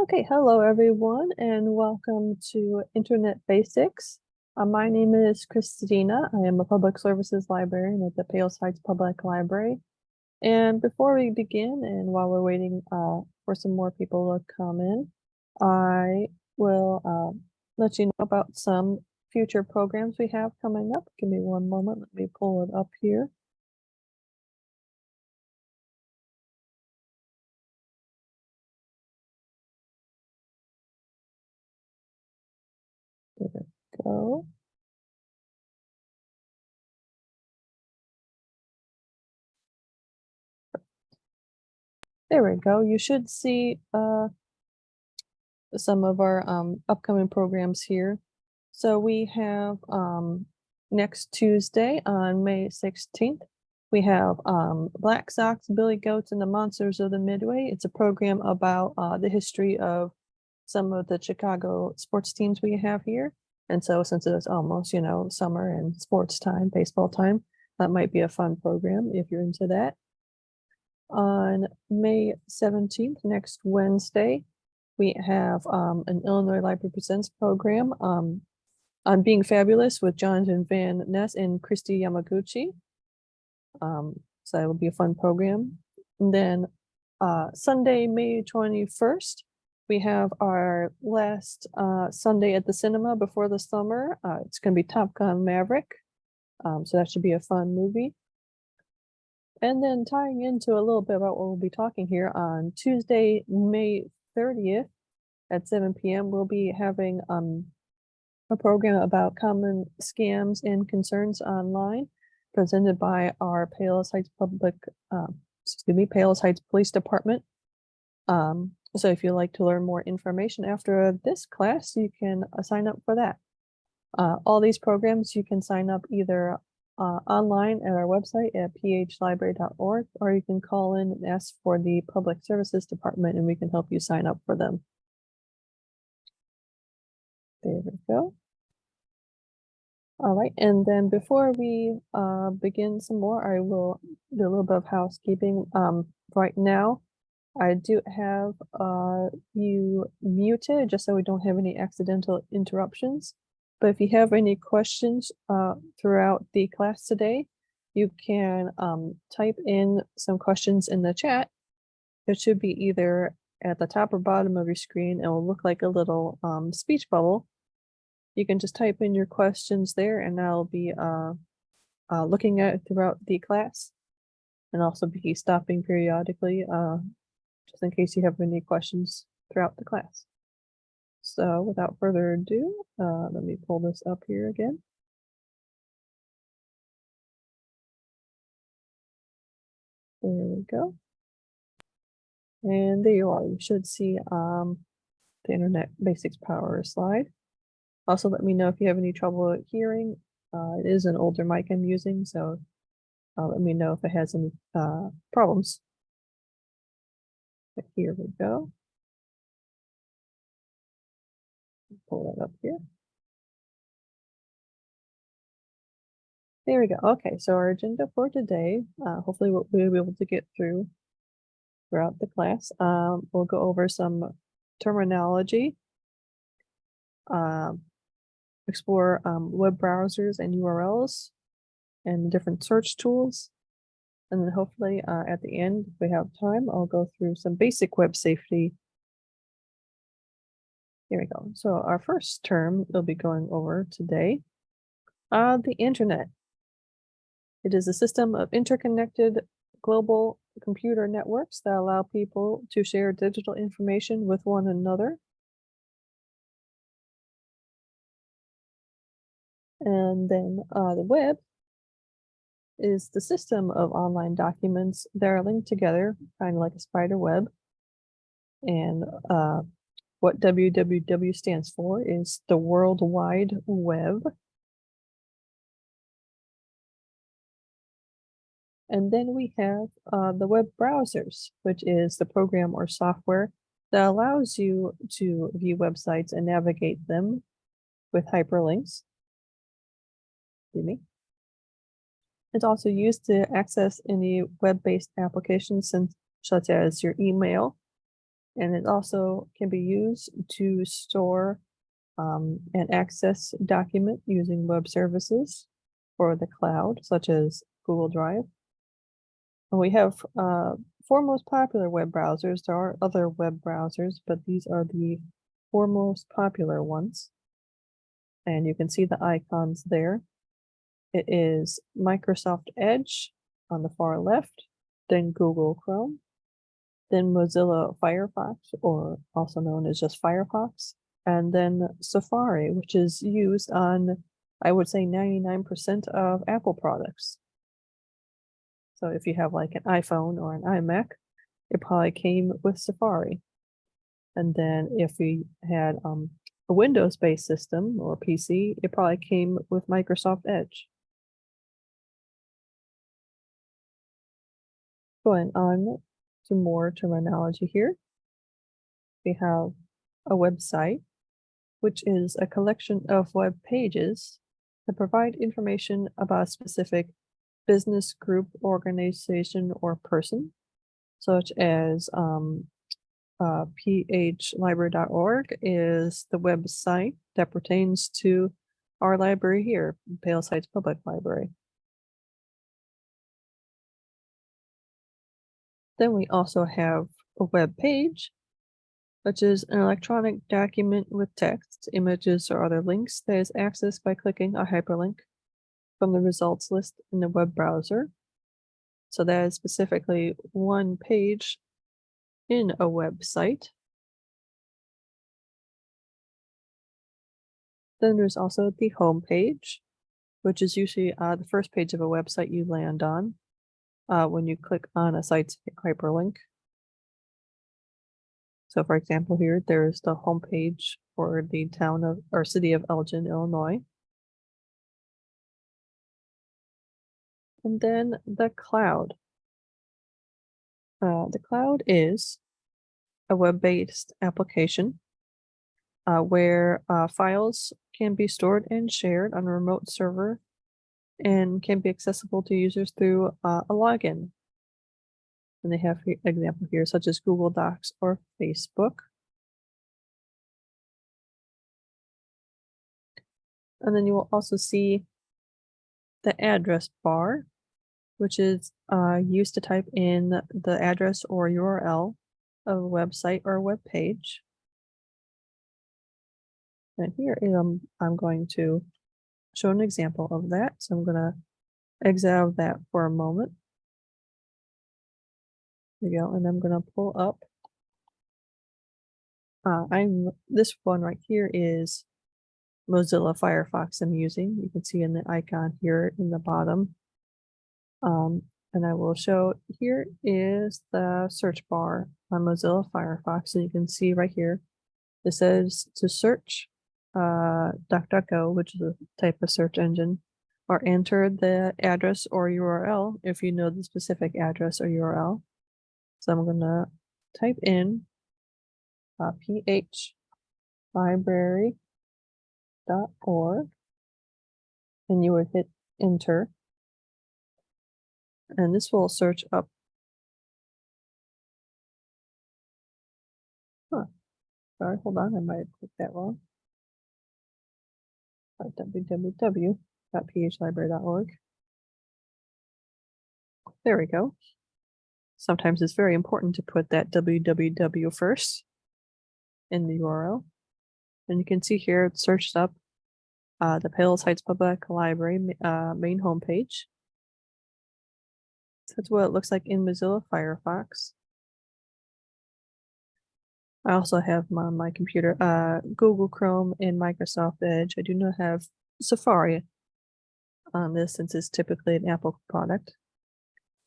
Okay, hello everyone, and welcome to Internet Basics. My name is Christina. I am a public services librarian at the Palos Heights Public Library. And before we begin, and while we're waiting for some more people to come in, I will let you know about some future programs we have coming up. Give me one moment. Let me pull it up here. There we go. There we go. You should see some of our upcoming programs here. So we have next Tuesday on May 16th, we have Black Sox, Billy Goats, and the Monsters of the Midway. It's a program about the history of some of the Chicago sports teams we have here. And so since it's almost, summer and sports time, baseball time, that might be a fun program if you're into that. On May 17th, next Wednesday, we have an Illinois Library Presents program on Being Fabulous with Jonathan Van Ness and Christy Yamaguchi. So that will be a fun program. And then Sunday, May 21st, we have our last Sunday at the cinema before the summer. It's going to be Top Gun Maverick. So that should be a fun movie. And then tying into a little bit about what we'll be talking here on Tuesday, May 30th at 7 p.m., we'll be having a program about common scams and concerns online presented by our Palos Heights Palos Heights Police Department. So if you'd like to learn more information after this class, you can sign up for that. All these programs you can sign up either online at our website at phlibrary.org, or you can call in and ask for the Public Services Department and we can help you sign up for them. There we go. All right, and then before we begin some more, I will do a little bit of housekeeping. Right now, I do have you muted just so we don't have any accidental interruptions. But if you have any questions throughout the class today, you can type in some questions in the chat. It should be either at the top or bottom of your screen. It will look like a little speech bubble. You can just type in your questions there and I'll be looking at it throughout the class and also be stopping periodically just in case you have any questions throughout the class. So without further ado, let me pull this up here again. There we go. And there you are. You should see the Internet Basics Power slide. Also, let me know if you have any trouble hearing. It is an older mic I'm using, so let me know if it has any problems. But here we go. Pull that up here. There we go. Okay, so our agenda for today, hopefully we'll be able to get throughout the class. We'll go over some terminology, explore web browsers and URLs and different search tools. And then hopefully at the end, if we have time, I'll go through some basic web safety. Here we go. So our first term we'll be going over today, the internet. It is a system of interconnected global computer networks that allow people to share digital information with one another. And then the web is the system of online documents that are linked together, kind of like a spider web. And what www stands for is the World Wide Web. And then we have the web browsers, which is the program or software that allows you to view websites and navigate them with hyperlinks. Excuse me. It's also used to access any web-based applications such as your email And it also can be used to store and access document using web services or the cloud, such as Google Drive. And we have four most popular web browsers. There are other web browsers, but these are the four most popular ones. And you can see the icons there. It is Microsoft Edge on the far left, then Google Chrome, then Mozilla Firefox, or also known as just Firefox, and then Safari, which is used on, I would say, 99% of Apple products. So if you have like an iPhone or an iMac, it probably came with Safari. And then if we had a Windows-based system or PC, it probably came with Microsoft Edge. Going on to more terminology here, we have a website, which is a collection of web pages that provide information about a specific business, group, organization, or person, such as phlibrary.org is the website that pertains to our library here, Pales Heights Public Library. Then we also have a web page, which is an electronic document with text, images, or other links that is accessed by clicking a hyperlink from the results list in the web browser. So that is specifically one page in a website. Then there's also the home page, which is usually the first page of a website you land on when you click on a site's hyperlink. So for example, here, there's the homepage for the town of or city of Elgin, Illinois. And then the cloud. The cloud is a web-based application where files can be stored and shared on a remote server and can be accessible to users through a login. And they have an example here, such as Google Docs or Facebook. And then you will also see the address bar, which is used to type in the address or URL of a website or a web page. And here I'm going to show an example of that. So I'm going to exit out of that for a moment. There you go. And I'm going to pull up. This one right here is Mozilla Firefox I'm using. You can see in the icon here in the bottom. And I will show here is the search bar on Mozilla Firefox. And you can see right here, it says to search DuckDuckGo, which is a type of search engine, or enter the address or URL if you know the specific address or URL. So I'm going to type in phlibrary.org, and you would hit enter. And this will search up. Sorry, hold on, I might have clicked that wrong. www.phlibrary.org. There we go. Sometimes it's very important to put that www first in the URL. And you can see here it searched up the Pales Heights Public Library main homepage. So that's what it looks like in Mozilla Firefox. I also have on my computer Google Chrome and Microsoft Edge. I do not have Safari on this since it's typically an Apple product.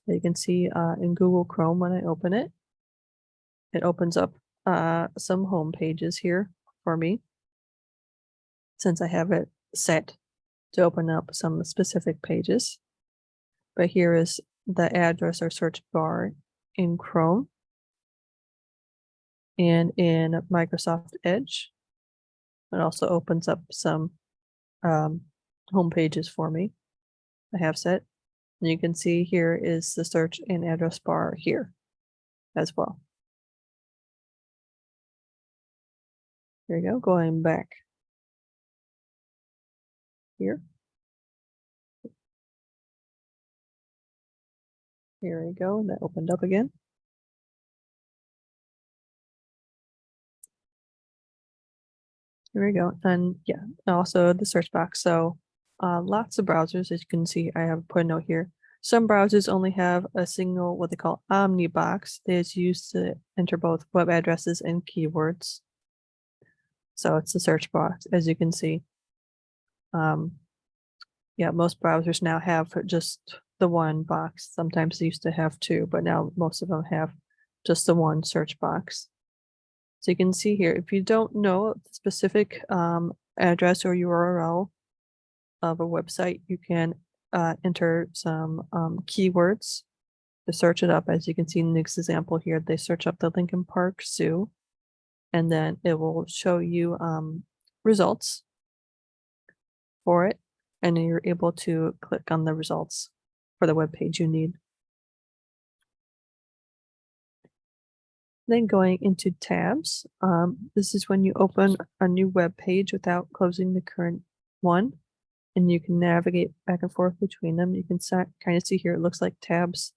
You can see in Google Chrome when I open it, it opens up some home pages here for me, since I have it set to open up some specific pages. But here is the address or search bar in Chrome and in Microsoft Edge. It also opens up some home pages for me I have set. And you can see here is the search and address bar here as well. There you go, going back here. Here we go, and that opened up again. Here we go, and yeah, also the search box. So lots of browsers, as you can see, I have put a note here. Some browsers only have a single, what they call Omni box that is used to enter both web addresses and keywords. So it's the search box, as you can see. Yeah, most browsers now have just the one box. Sometimes they used to have two, but now most of them have just the one search box. So you can see here, if you don't know the specific address or URL of a website, you can enter some keywords to search it up. As you can see in this example here, they search up the Lincoln Park Zoo, and then it will show you results for it, and then you're able to click on the results for the web page you need. Then going into tabs, this is when you open a new web page without closing the current one, and you can navigate back and forth between them. You can kind of see here, it looks like tabs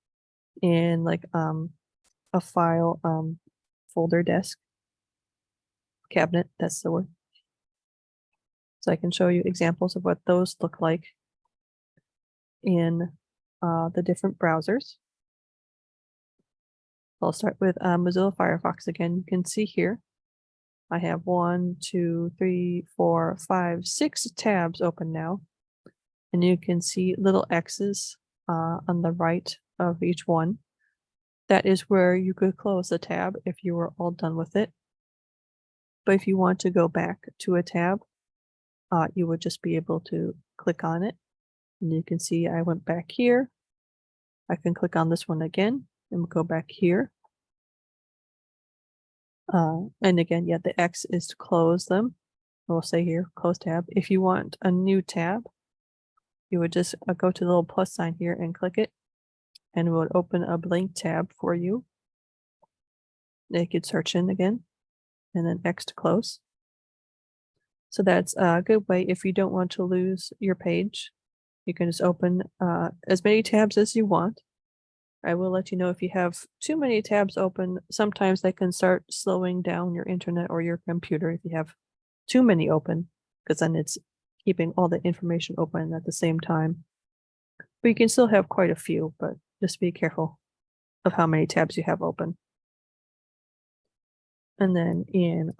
in like a file folder desk cabinet. That's the word. So I can show you examples of what those look like in the different browsers. I'll start with Mozilla Firefox again. You can see here I have 1, 2, 3, 4, 5, 6 tabs open now. And you can see little X's on the right of each one. That is where you could close the tab if you were all done with it. But if you want to go back to a tab, you would just be able to click on it. And you can see I went back here. I can click on this one again and we'll go back here. And again, yeah, the X is to close them. We'll say here, close tab. If you want a new tab, you would just go to the little plus sign here and click it, and it would open a blank tab for you. You could search in again, and then X to close. So that's a good way if you don't want to lose your page. You can just open as many tabs as you want. I will let you know if you have too many tabs open, sometimes they can start slowing down your internet or your computer if you have too many open, because then it's keeping all the information open at the same time. But you can still have quite a few, but just be careful of how many tabs you have open. And then in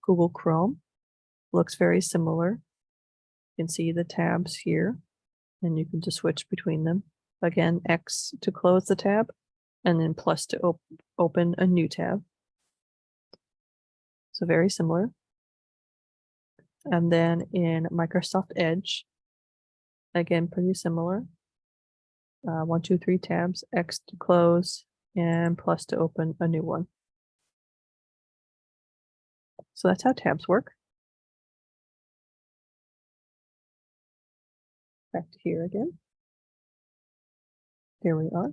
Google Chrome, looks very similar. You can see the tabs here, and you can just switch between them. Again, X to close the tab, and then plus to open a new tab. So very similar. And then in Microsoft Edge, again, pretty similar. 1, 2, 3 tabs, X to close, and plus to open a new one. So that's how tabs work. Back to here again. There we are.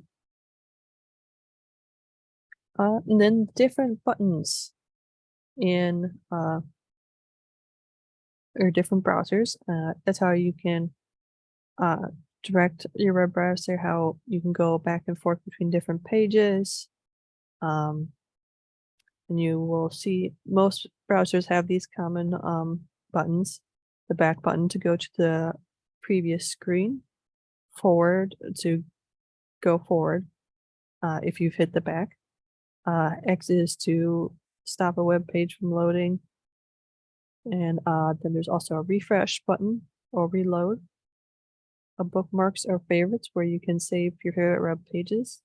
And then different buttons in or different browsers. That's how you can direct your web browser, how you can go back and forth between different pages. And you will see most browsers have these common buttons. The back button to go to the previous screen, forward to go forward if you've hit the back. X is to stop a web page from loading. And then there's also a refresh button or reload. Bookmarks or favorites where you can save your favorite web pages.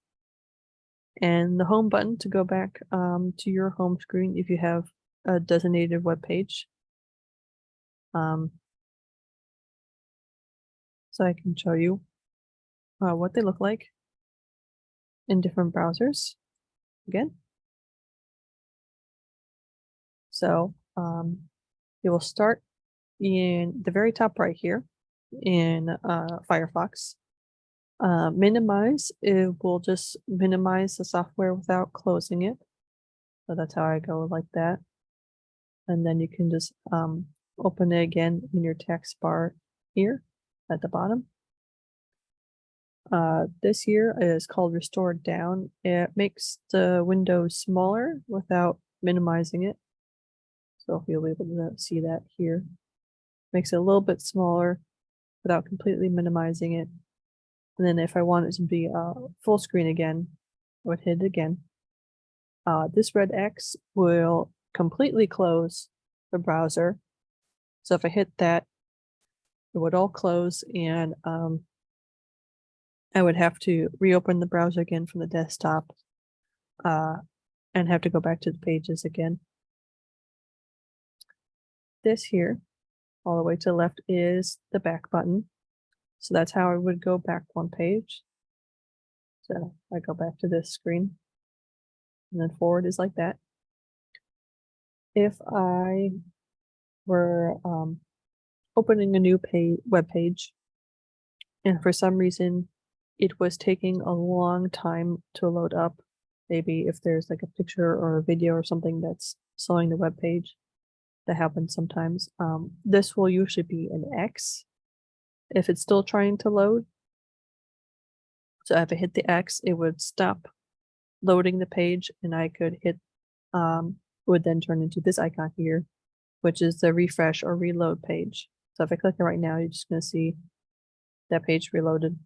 And the home button to go back to your home screen if you have a designated web page. So I can show you what they look like in different browsers again. So it will start in the very top right here in Firefox. Minimize, it will just minimize the software without closing it. So that's how I go like that. and then you can just open it again in your text bar here at the bottom. This here is called Restore Down. It makes the window smaller without minimizing it. So you'll be able to see that here. Makes it a little bit smaller without completely minimizing it. And then if I want it to be full screen again, I would hit it again. This red X will completely close the browser. So if I hit that, it would all close, and I would have to reopen the browser again from the desktop and have to go back to the pages again. This here, all the way to the left, is the back button. So that's how I would go back one page. So I go back to this screen, and then forward is like that. If I were opening a new web page, and for some reason it was taking a long time to load up, maybe if there's like a picture or a video or something that's slowing the web page, that happens sometimes. This will usually be an X if it's still trying to load. So if I hit the X, it would stop loading the page, and I could hit, it would then turn into this icon here, which is the refresh or reload page. So if I click it right now, you're just going to see that page reloaded.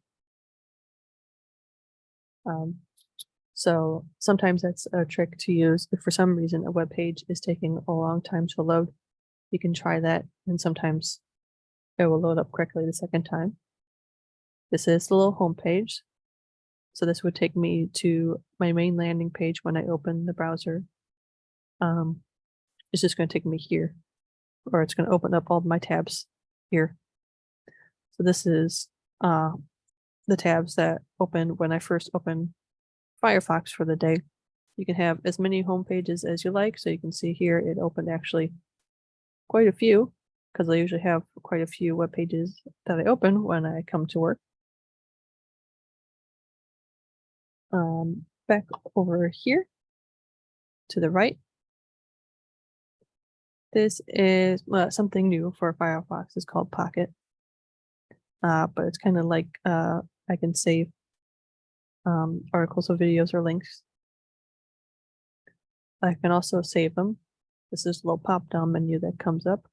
So sometimes that's a trick to use. If for some reason a web page is taking a long time to load, you can try that, and sometimes it will load up quickly the second time. This is the little home page. So this would take me to my main landing page when I open the browser. It's just going to take me here, or it's going to open up all my tabs here. So this is the tabs that open when I first open Firefox for the day. You can have as many home pages as you like. So you can see here it opened actually quite a few, because I usually have quite a few web pages that I open when I come to work. Back over here to the right, this is something new for Firefox. It's called Pocket, but it's kind of like I can save articles or videos or links. I can also save them. This is a little pop-down menu that comes up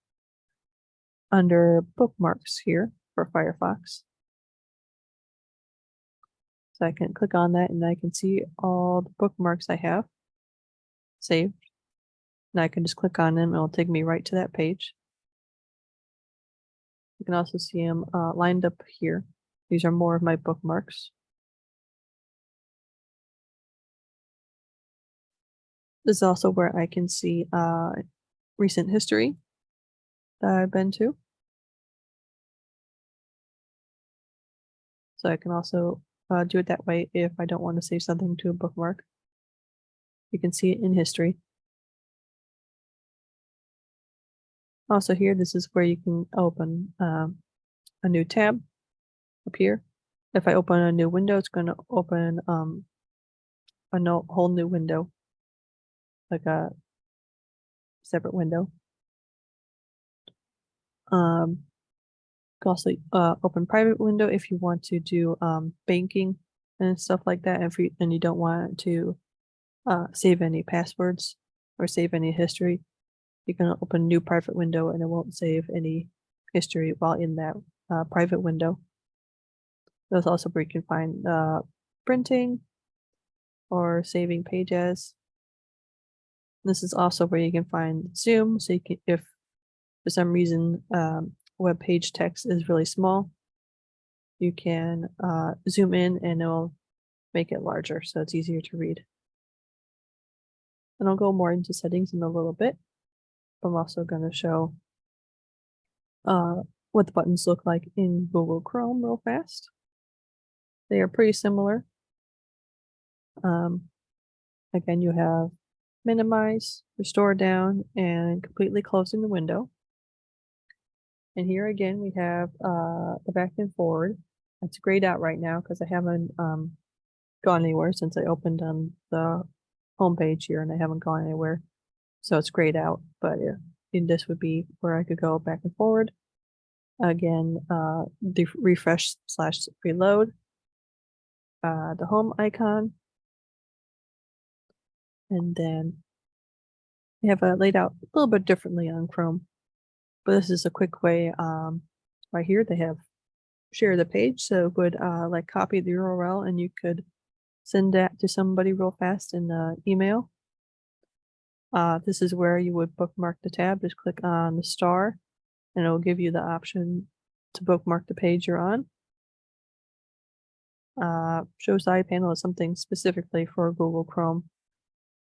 under bookmarks here for Firefox. So I can click on that, and I can see all the bookmarks I have saved. And I can just click on them, and it'll take me right to that page. You can also see them lined up here. These are more of my bookmarks. This is also where I can see recent history that I've been to. So I can also do it that way if I don't want to save something to a bookmark. You can see it in history. Also here, this is where you can open a new tab up here. If I open a new window, it's going to open a whole new window, like a separate window. You can also open private window if you want to do banking and stuff like that. And you don't want to save any passwords or save any history, you can open new private window, and it won't save any history while in that private window. There's also where you can find printing or saving pages. This is also where you can find zoom. So you can, if for some reason web page text is really small, you can zoom in, and it'll make it larger so it's easier to read. And I'll go more into settings in a little bit. I'm also going to show what the buttons look like in Google Chrome real fast. They are pretty similar. Again, you have minimize, restore down, and completely closing the window. And here again, we have the back and forward. It's grayed out right now because I haven't gone anywhere since I opened on the home page here, and I haven't gone anywhere. So it's grayed out, but this would be where I could go back and forward. Again, the refresh slash reload, the home icon, and then they have it laid out a little bit differently on Chrome, but this is a quick way. Right here they have share the page, so it would like copy the URL and you could send that to somebody real fast in email. This is where you would bookmark the tab. Just click on the star and it'll give you the option to bookmark the page you're on. Show side panel is something specifically for Google Chrome.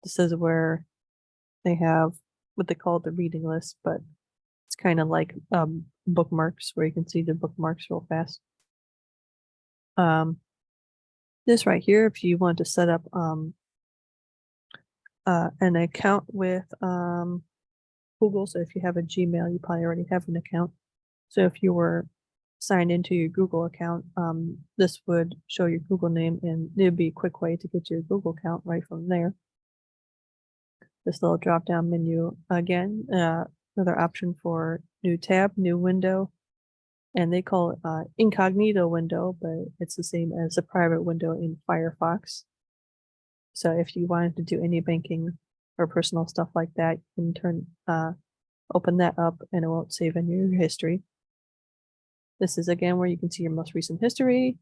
This is where they have what they call the reading list, but it's kind of like bookmarks where you can see the bookmarks real fast. This right here, if you want to set up an account with Google, so if you have a Gmail, you probably already have an account. So if you were signed into your Google account, this would show your Google name and it'd be a quick way to get to your Google account right from there. This little drop down menu again, another option for new tab, new window, and they call it incognito window, but it's the same as a private window in Firefox. So if you wanted to do any banking or personal stuff like that, you can open that up and it won't save any of your history. This is again where you can see your most recent history.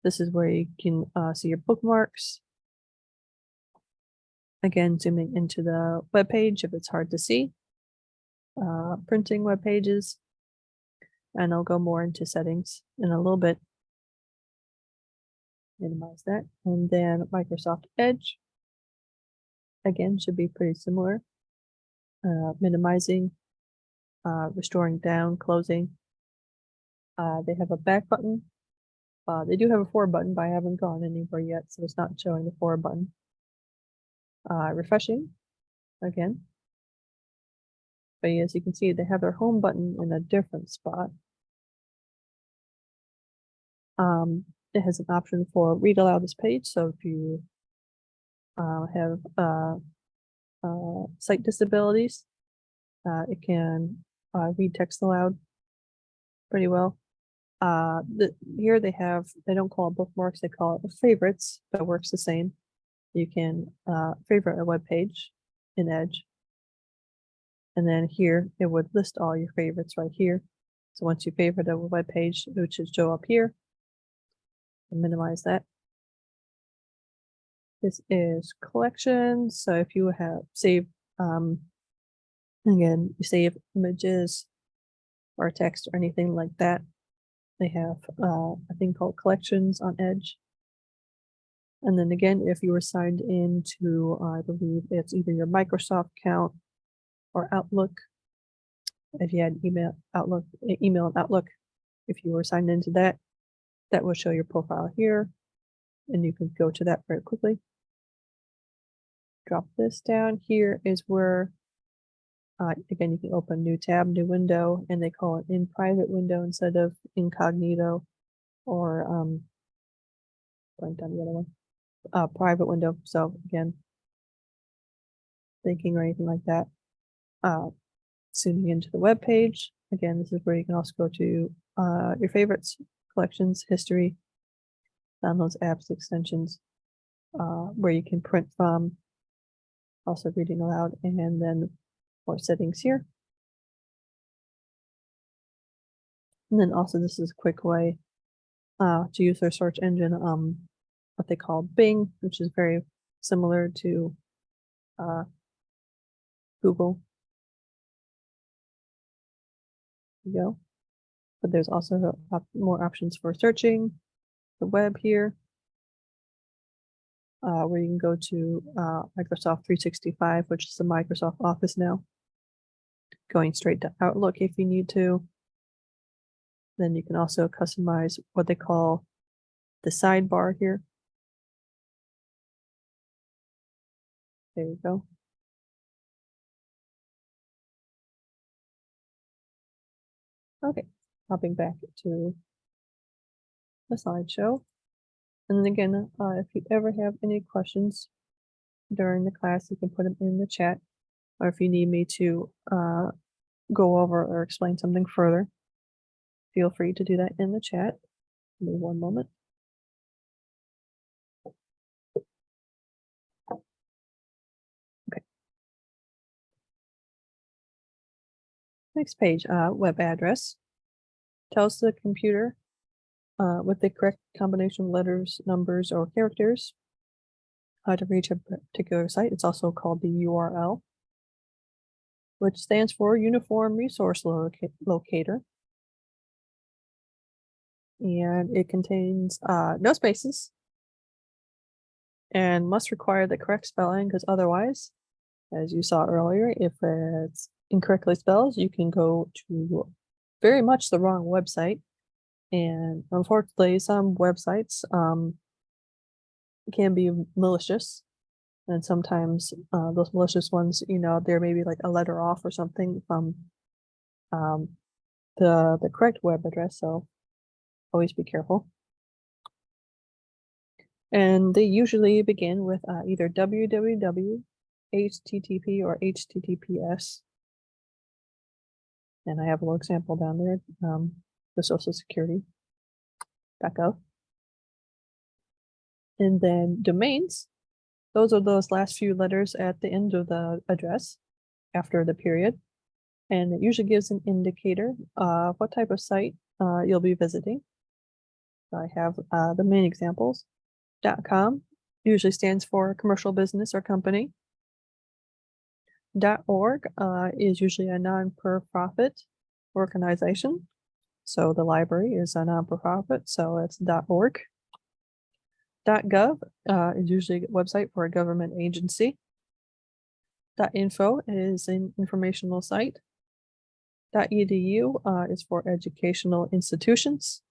This is where you can see your bookmarks. Again, zooming into the web page if it's hard to see. Printing web pages. And I'll go more into settings in a little bit. Minimize that. And then Microsoft Edge. Again, should be pretty similar. Minimizing, restoring down, closing. They have a back button. They do have a forward button, but I haven't gone anywhere yet, so it's not showing the forward button. Refreshing, again. But as you can see, they have their home button in a different spot. It has an option for read aloud this page, so if you have sight disabilities, it can read text aloud pretty well. Here they don't call it bookmarks, they call it favorites, but it works the same. You can favorite a web page in Edge. And then here, it would list all your favorites right here. So once you favorite a web page, it should show up here. And minimize that. This is collections. So if you have saved, again, you save images or text or anything like that, they have a thing called collections on Edge. And then again, if you were signed into, I believe it's either your Microsoft account or Outlook, if you had email and Outlook, if you were signed into that, that will show your profile here, and you can go to that very quickly. Drop this down. Here is where, again, you can open new tab, new window, and they call it in private window instead of incognito or blank down the other one, private window. So again, thinking or anything like that. Zooming into the web page. Again, this is where you can also go to your favorites, collections, history, downloads, apps, extensions, where you can print from, also reading aloud, and then more settings here. And then also this is a quick way to use their search engine, what they call Bing, which is very similar to Google. There you go. But there's also more options for searching the web here, where you can go to Microsoft 365, which is the Microsoft Office now. Going straight to Outlook if you need to. Then you can also customize what they call the sidebar here. There you go. Okay, hopping back to the slideshow. And then again, if you ever have any questions during the class, you can put them in the chat. or if you need me to go over or explain something further, feel free to do that in the chat. Give me one moment. Okay. Next page, web address. Tells the computer with the correct combination of letters, numbers, or characters how to reach a particular site. It's also called the URL, which stands for Uniform Resource Locator. And it contains no spaces and must require the correct spelling, because otherwise, as you saw earlier, if it's incorrectly spelled, you can go to very much the wrong website. And unfortunately, some websites can be malicious. And sometimes those malicious ones, there may be like a letter off or something from the correct web address. So always be careful. And they usually begin with either www, HTTP, or HTTPS. And I have a little example down there, the Social Security.gov. And then domains, those are those last few letters at the end of the address after the period. And it usually gives an indicator of what type of site you'll be visiting. So I have the main examples. .com usually stands for commercial business or company. .org is usually a non-profit organization. So the library is a non-profit, so it's .org. .gov is usually a website for a government agency. .info is an informational site. .edu is for educational institutions.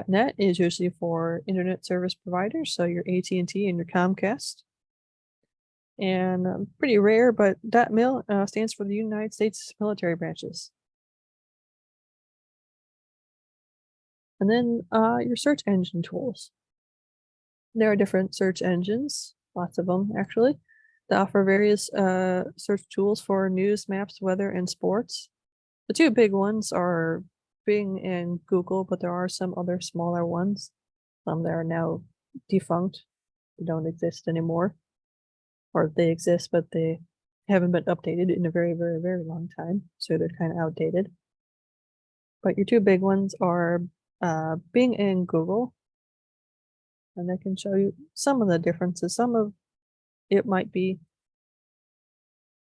.net is usually for internet service providers, so your AT&T and your Comcast. And pretty rare, but .mil stands for the United States military branches. And then your search engine tools. There are different search engines, lots of them actually, that offer various search tools for news, maps, weather, and sports. The two big ones are Bing and Google, but there are some other smaller ones. Some that are now defunct, they don't exist anymore. Or they exist, but they haven't been updated in a very, very, very long time, so they're kind of outdated. But your two big ones are Bing and Google, and I can show you some of the differences. Some of it might be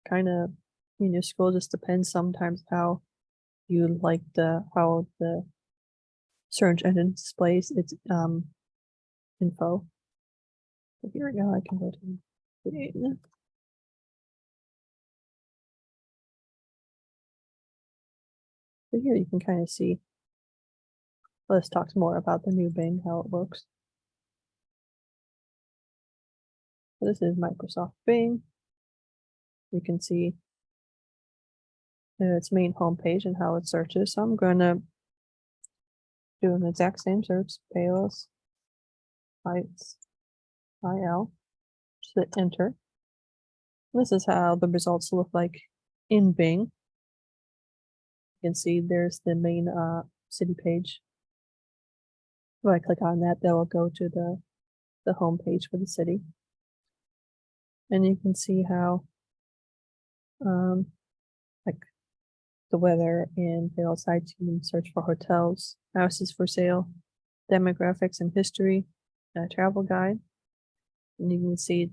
kind of minuscule, just depends sometimes how you like how the search engine displays its info. So here we go, I can go to create. So here you can kind of see, let's talk more about the new Bing, how it works. So this is Microsoft Bing. You can see its main homepage and how it searches. So I'm going to do an exact same search, Palos Heights IL. Just hit enter. This is how the results look like in Bing. You can see there's the main city page. If I click on that, that will go to the home page for the city. And you can see how like the weather and Palos Heights, you can search for hotels, houses for sale, demographics and history, travel guide. And you can see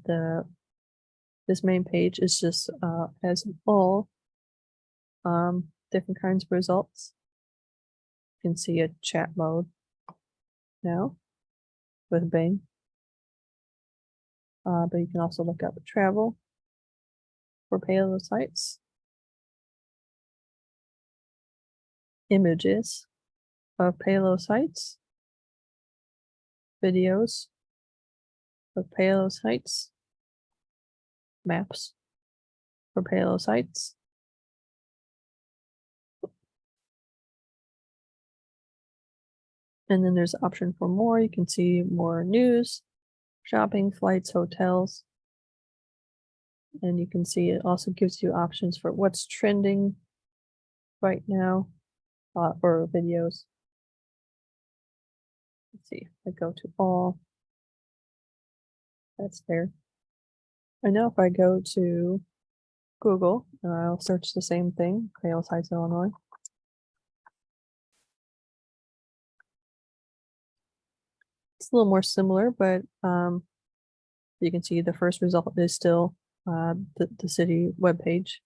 this main page is just has all different kinds of results. You can see a chat mode now with Bing. But you can also look up travel for Palos Heights, images of Palos Heights, videos of Palos Heights, maps for Palos Heights, and then there's an option for more. You can see more news, shopping, flights, hotels. And you can see it also gives you options for what's trending right now for videos. Let's see, if I go to all, that's there. And now if I go to Google, I'll search the same thing, Cradles Heights, Illinois. It's a little more similar, but you can see the first result is still the city webpage.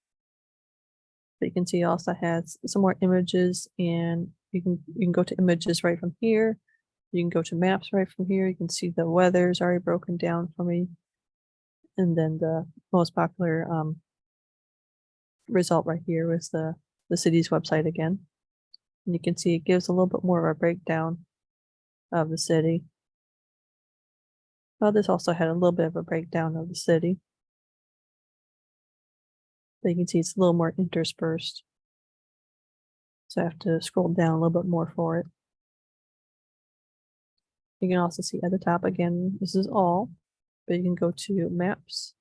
But you can see it also has some more images, and you can go to images right from here. You can go to maps right from here. You can see the weather is already broken down for me. And then the most popular result right here was the city's website again. And you can see it gives a little bit more of a breakdown of the city. Well, this also had a little bit of a breakdown of the city. But you can see it's a little more interspersed. So I have to scroll down a little bit more for it. You can also see at the top again, this is all, but you can go to maps.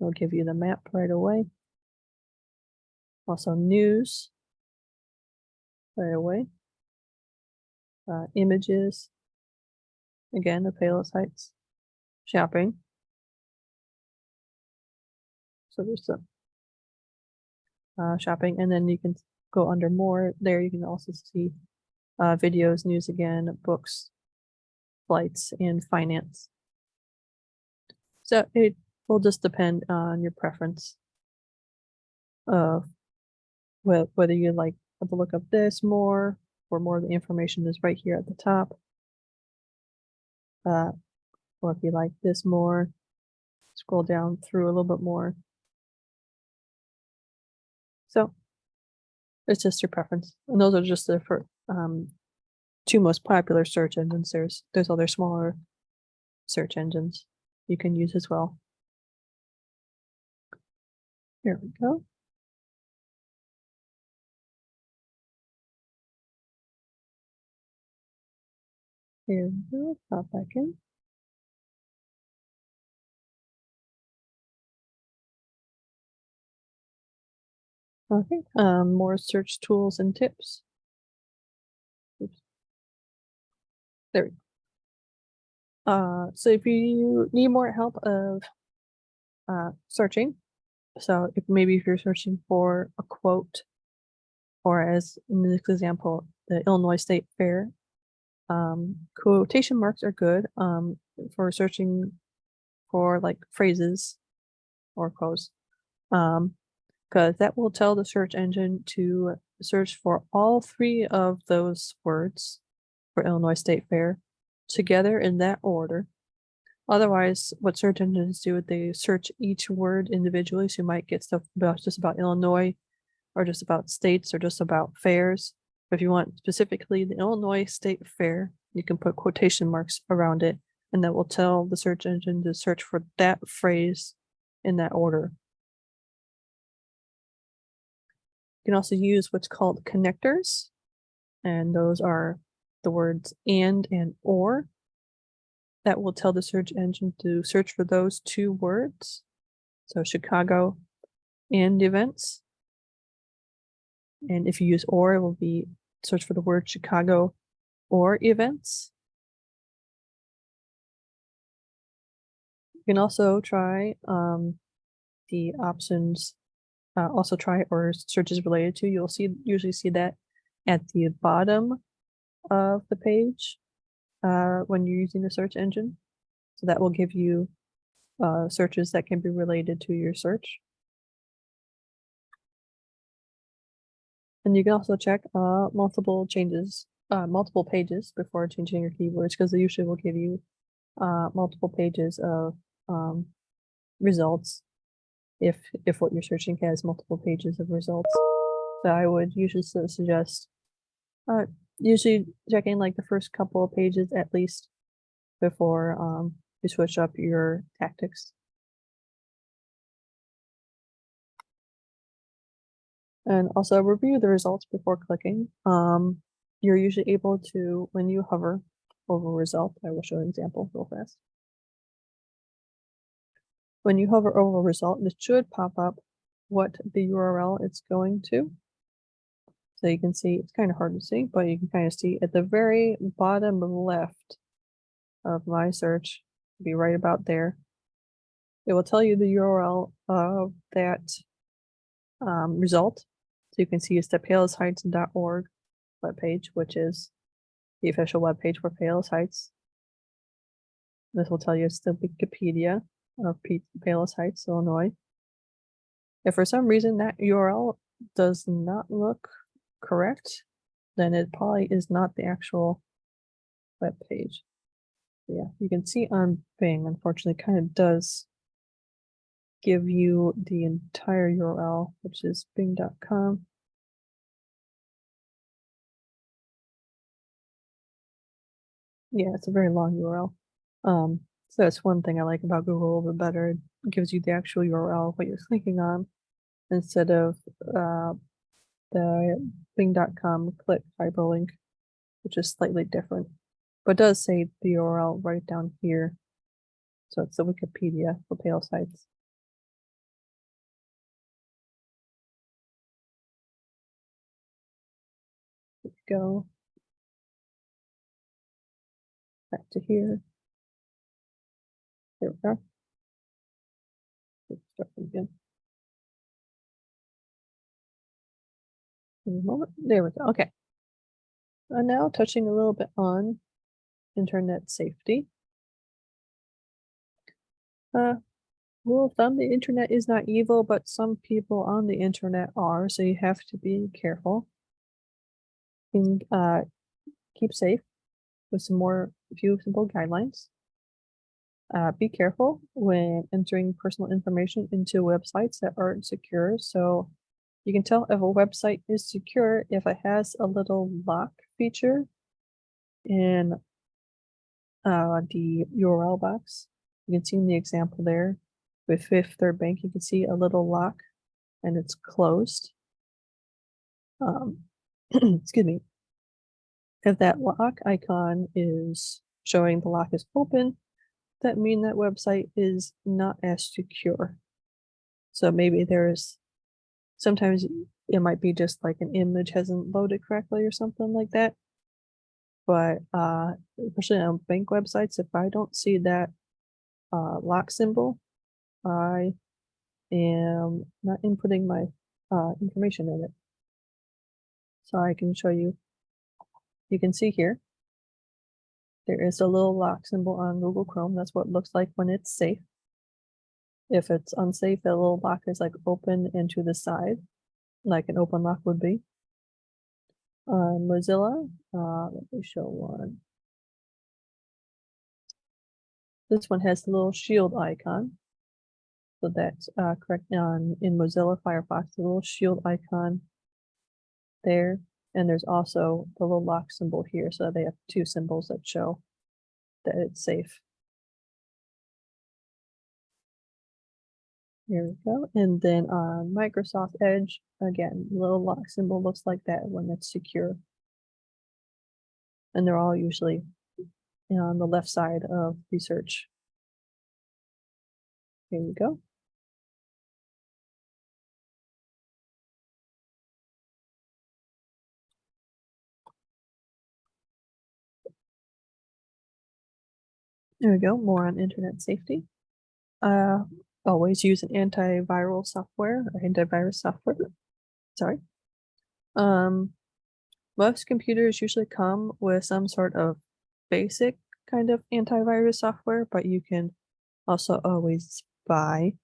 It'll give you the map right away. Also news right away. Images. Again, the Palos Heights. Shopping. So there's some shopping, and then you can go under more. There you can also see videos, news again, books, flights, and finance. So it will just depend on your preference of whether you like to look up this more, or more of the information is right here at the top. Or if you like this more, scroll down through a little bit more. So it's just your preference. And those are just the two most popular search engines. There's other smaller search engines you can use as well. Here we go. Here we go, pop back in. Okay, more search tools and tips. Oops. There we go. So if you need more help of searching, so if you're searching for a quote, or as in this example, the Illinois State Fair, quotation marks are good for searching for like phrases or quotes, because that will tell the search engine to search for all three of those words for Illinois State Fair together in that order. Otherwise, what search engines do, they search each word individually, so you might get stuff just about Illinois, or just about states, or just about fairs. But if you want specifically the Illinois State Fair, you can put quotation marks around it, and that will tell the search engine to search for that phrase in that order. You can also use what's called connectors, and those are the words and or. That will tell the search engine to search for those two words. So Chicago and events. And if you use or, it will be search for the word Chicago or events. You can also try the options, also try or searches related to. You'll usually see that at the bottom of the page when you're using the search engine. So that will give you searches that can be related to your search. And you can also check multiple pages before changing your keywords, because they usually will give you multiple pages of results if what you're searching has multiple pages of results. So I would usually suggest usually checking like the first couple of pages at least before you switch up your tactics. And also review the results before clicking. You're usually able to, when you hover over a result, I will show an example real fast. When you hover over a result, it should pop up what the URL it's going to. So you can see, it's kind of hard to see, but you can kind of see at the very bottom left of my search, be right about there. It will tell you the URL of that result. So you can see it's the palesheights.org webpage, which is the official webpage for Palos Heights. This will tell you it's the Wikipedia of Palos Heights, Illinois. If for some reason that URL does not look correct, then it probably is not the actual web page. Yeah, you can see on Bing, unfortunately, kind of does give you the entire URL, which is bing.com. Yeah, it's a very long URL. So that's one thing I like about Google a little bit better. It gives you the actual URL, what you're clicking on, instead of the bing.com click hyperlink, which is slightly different, but does say the URL right down here. So it's the Wikipedia for Palos Heights. Go back to here. Here we go. Let's start from again. In a moment. There we go. Okay. Now touching a little bit on internet safety. Rule of thumb, the internet is not evil, but some people on the internet are, so you have to be careful. And keep safe with some more few simple guidelines. Be careful when entering personal information into websites that aren't secure. So you can tell if a website is secure if it has a little lock feature in the URL box. You can see in the example there with Fifth Third Bank, you can see a little lock and it's closed. Excuse me. If that lock icon is showing the lock is open, that means that website is not as secure. So maybe sometimes it might be just like an image hasn't loaded correctly or something like that. But especially on bank websites, if I don't see that lock symbol, I am not inputting my information in it. So I can show you, you can see here, there is a little lock symbol on Google Chrome. That's what it looks like when it's safe. If it's unsafe, that little lock is like open and to the side, like an open lock would be. Mozilla, let me show one. This one has the little shield icon. So that's correct in Mozilla Firefox, the little shield icon there. And there's also the little lock symbol here. So they have two symbols that show that it's safe. Here we go. And then on Microsoft Edge, again, the little lock symbol looks like that when it's secure. And they're all usually on the left side of the search. Here we go. There we go, more on internet safety. Always use an antiviral software or antivirus software. Sorry. Most computers usually come with some sort of basic kind of antivirus software, but you can also always buy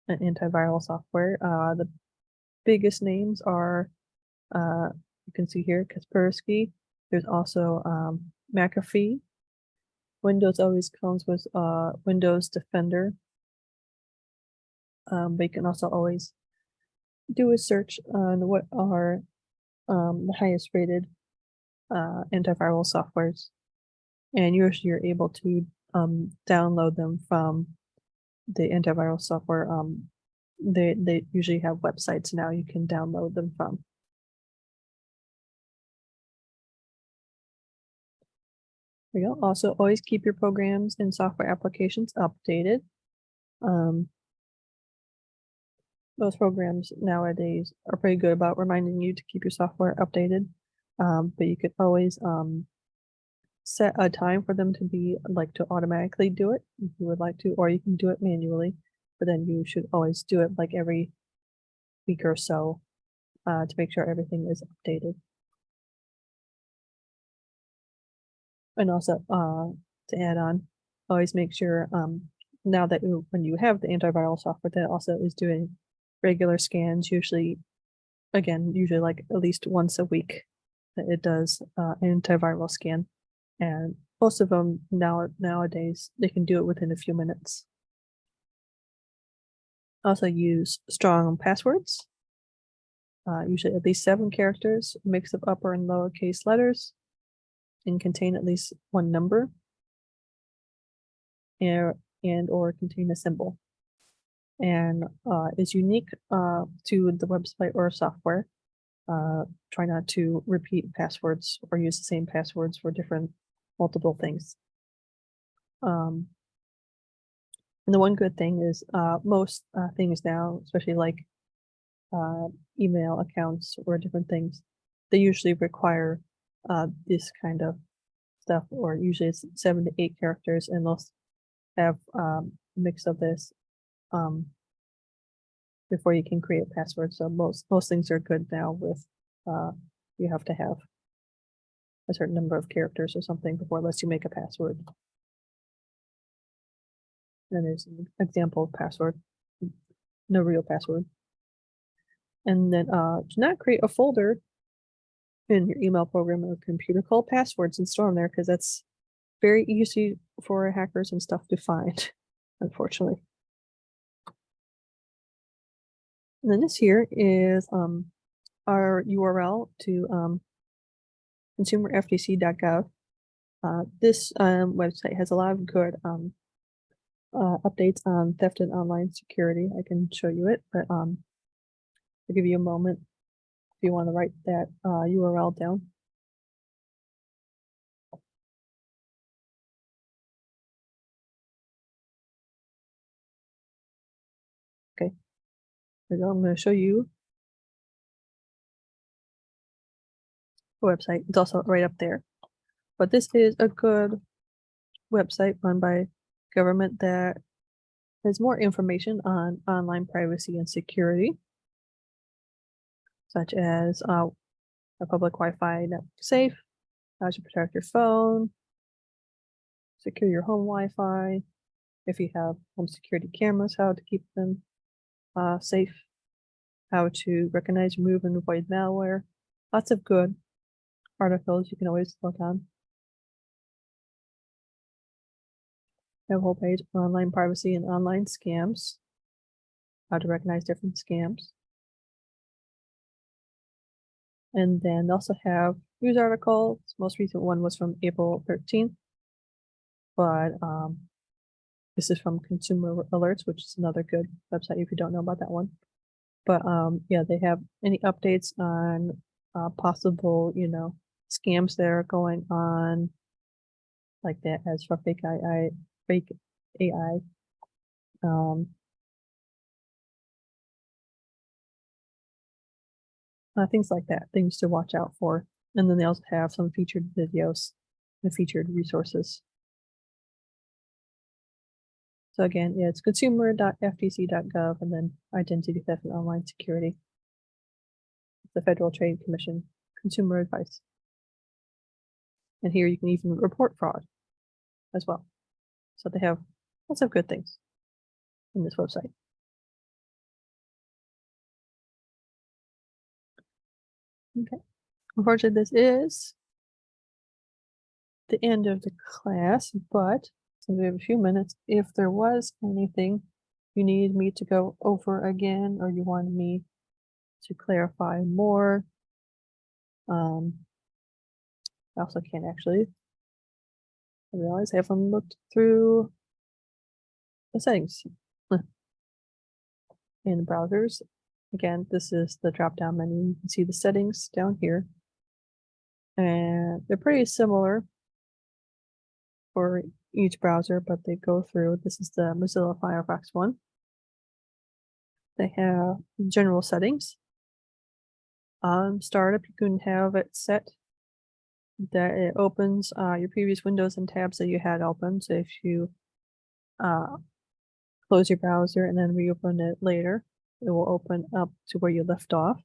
an antiviral software. The biggest names are, you can see here, Kaspersky. There's also McAfee. Windows always comes with Windows Defender. But you can also always do a search on what are the highest rated antiviral softwares. And usually you're able to download them from the antiviral software. They usually have websites now you can download them from. There you go. Also, always keep your programs and software applications updated. Most programs nowadays are pretty good about reminding you to keep your software updated. But you could always set a time for them to be like to automatically do it if you would like to, or you can do it manually. But then you should always do it like every week or so to make sure everything is updated. And also to add on, always make sure now that when you have the antiviral software that also is doing regular scans, usually like at least once a week that it does antiviral scan. And most of them nowadays, they can do it within a few minutes. Also use strong passwords, usually at least 7 characters, a mix of upper and lowercase letters, and contain at least one number, and or contain a symbol. And is unique to the website or software. Try not to repeat passwords or use the same passwords for multiple things. And the one good thing is most things now, especially like email accounts or different things, they usually require this kind of stuff, or usually it's 7 to 8 characters, and they'll have a mix of this before you can create a password. So most things are good now with you have to have a certain number of characters or something before it lets you make a password. And there's an example of password, no real password. And then do not create a folder in your email program or computer called passwords and store them there, because that's very easy for hackers and stuff to find, unfortunately. And then this here is our URL to consumerftc.gov. This website has a lot of good updates on theft and online security. I can show you it, but I'll give you a moment if you want to write that URL down. Okay, there we go. I'm going to show you the website. It's also right up there. But this is a good website run by government that has more information on online privacy and security, such as a public Wi-Fi network safe, how to protect your phone, secure your home Wi-Fi, if you have home security cameras, how to keep them safe, how to recognize, remove, and avoid malware. Lots of good articles you can always look on. We have a whole page on online privacy and online scams, how to recognize different scams. And then also have news articles. Most recent one was from April 13th, but this is from Consumer Alerts, which is another good website if you don't know about that one. But yeah, they have any updates on possible, scams that are going on, like that as for fake AI, things like that, things to watch out for. And then they also have some featured videos and featured resources. So again, yeah, it's consumer.ftc.gov and then identity theft and online security. The Federal Trade Commission consumer advice. And here you can even report fraud as well. So they have lots of good things in this website. Okay. Unfortunately, this is the end of the class, but since we have a few minutes, if there was anything you need me to go over again, or you wanted me to clarify more, I also can't actually. I realize I haven't looked through the settings in browsers. Again, this is the drop-down menu. You can see the settings down here. And they're pretty similar for each browser, but they go through. This is the Mozilla Firefox one. They have general settings. Startup, you can have it set that it opens your previous windows and tabs that you had open. So if you close your browser and then reopen it later, it will open up to where you left off.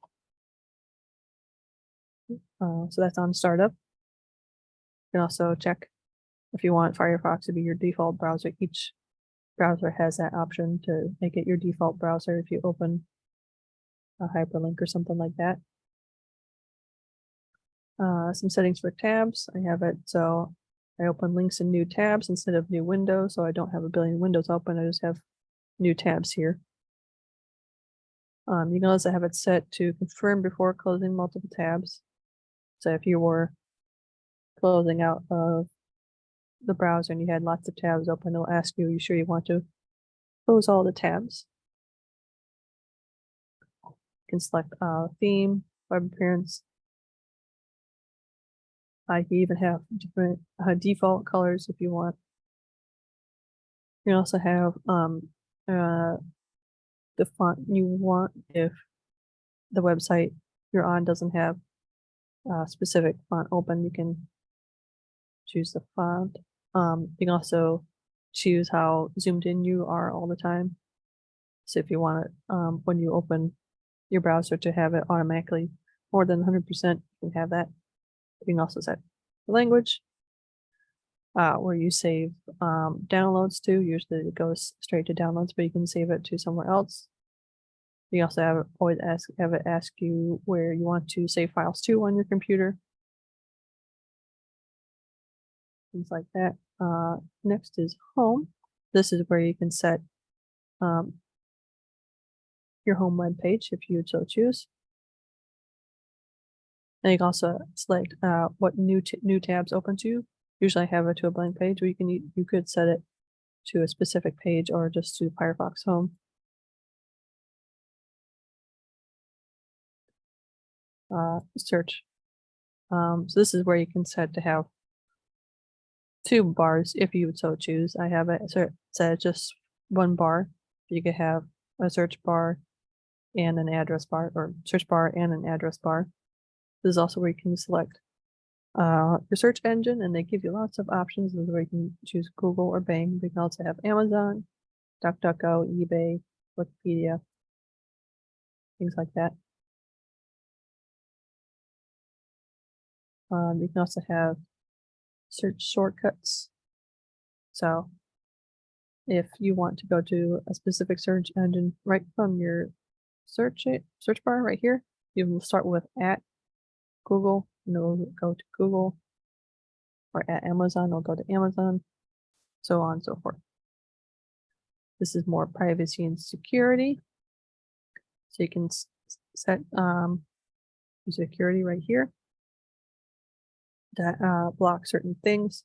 So that's on startup. You can also check if you want Firefox to be your default browser. Each browser has that option to make it your default browser if you open a hyperlink or something like that. Some settings for tabs. I have it so I open links in new tabs instead of new windows, so I don't have a billion windows open. I just have new tabs here. You can also have it set to confirm before closing multiple tabs. So if you were closing out of the browser and you had lots of tabs open, it'll ask you, are you sure you want to close all the tabs? You can select theme, web appearance. You can even have different default colors if you want. You can also have the font you want if the website you're on doesn't have a specific font open. You can choose the font. You can also choose how zoomed in you are all the time. So if you want it when you open your browser to have it automatically more than 100%, you can have that. You can also set the language where you save downloads to. Usually it goes straight to downloads, but you can save it to somewhere else. You also have it ask you where you want to save files to on your computer. Things like that. Next is home. This is where you can set your home web page if you so choose. And you can also select what new tabs open to. Usually I have it to a blank page, or you could set it to a specific page or just to Firefox Home. Search. So this is where you can set to have two bars if you would so choose. I have it set just one bar. You could have a search bar and an address bar, or search bar and an address bar. This is also where you can select your search engine, and they give you lots of options. This is where you can choose Google or Bing. You can also have Amazon, DuckDuckGo, eBay, Wikipedia, things like that. You can also have search shortcuts. So if you want to go to a specific search engine right from your search bar right here, you will start with @Google, and it will go to Google, or @Amazon, it'll go to Amazon, so on and so forth. This is more privacy and security. So you can set security right here that block certain things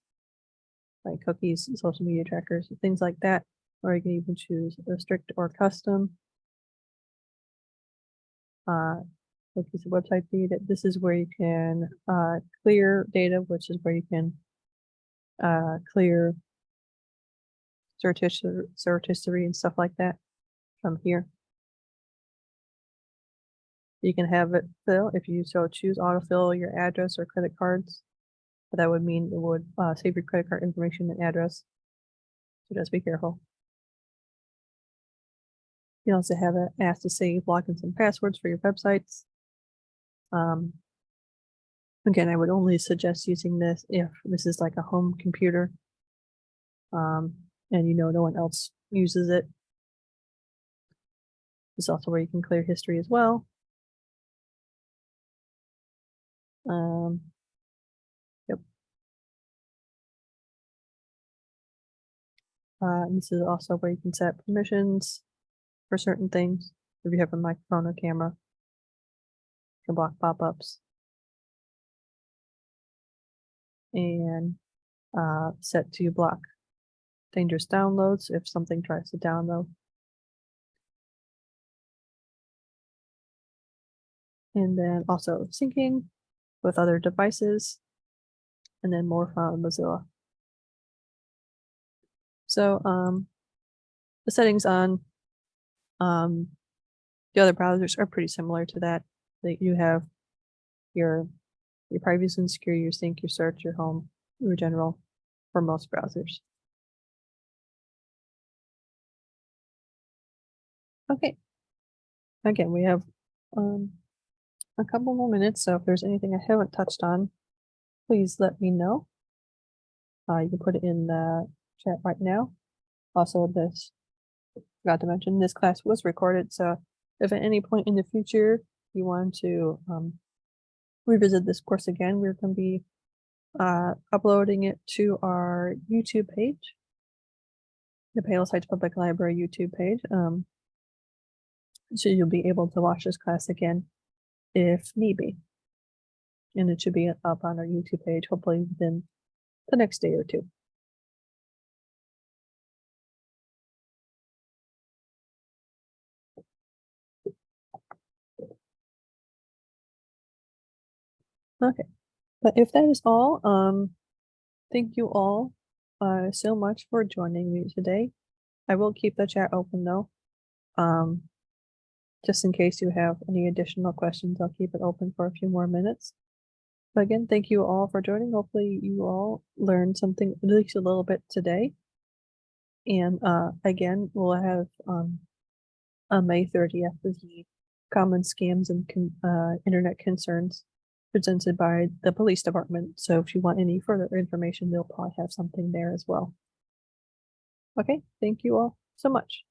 like cookies, social media trackers, things like that. Or you can even choose restrict or custom. Cookies and website data. This is where you can clear data, which is where you can clear search history and stuff like that from here. You can have it fill if you so choose, autofill your address or credit cards. But that would mean it would save your credit card information and address. So just be careful. You also have it asked to save logins and passwords for your websites. Again, I would only suggest using this if this is like a home computer, and no one else uses it. This is also where you can clear history as well. Yep. This is also where you can set permissions for certain things. If you have a microphone or camera, you can block pop-ups. And set to block dangerous downloads if something tries to download. And then also syncing with other devices, and then more from Mozilla. So, the settings on, the other browsers are pretty similar to that. That you have your privacy and security, your sync, your search, your home, your general for most browsers. Okay. Again, we have a couple more minutes, so if there's anything I haven't touched on, please let me know. You can put it in the chat right now. Also, this forgot to mention this class was recorded, so if at any point in the future you want to revisit this course again, we're going to be uploading it to our YouTube page, the Palos Heights Public Library YouTube page. So you'll be able to watch this class again if need be. And it should be up on our YouTube page, hopefully within the next day or two. Okay, but if that is all, thank you all so much for joining me today. I will keep the chat open though. Just in case you have any additional questions, I'll keep it open for a few more minutes. But again, thank you all for joining. Hopefully you all learned something at least a little bit today. And again, we'll have on May 30th the Common Scams and Internet Concerns presented by the police department. So if you want any further information, they'll probably have something there as well. Okay, thank you all so much.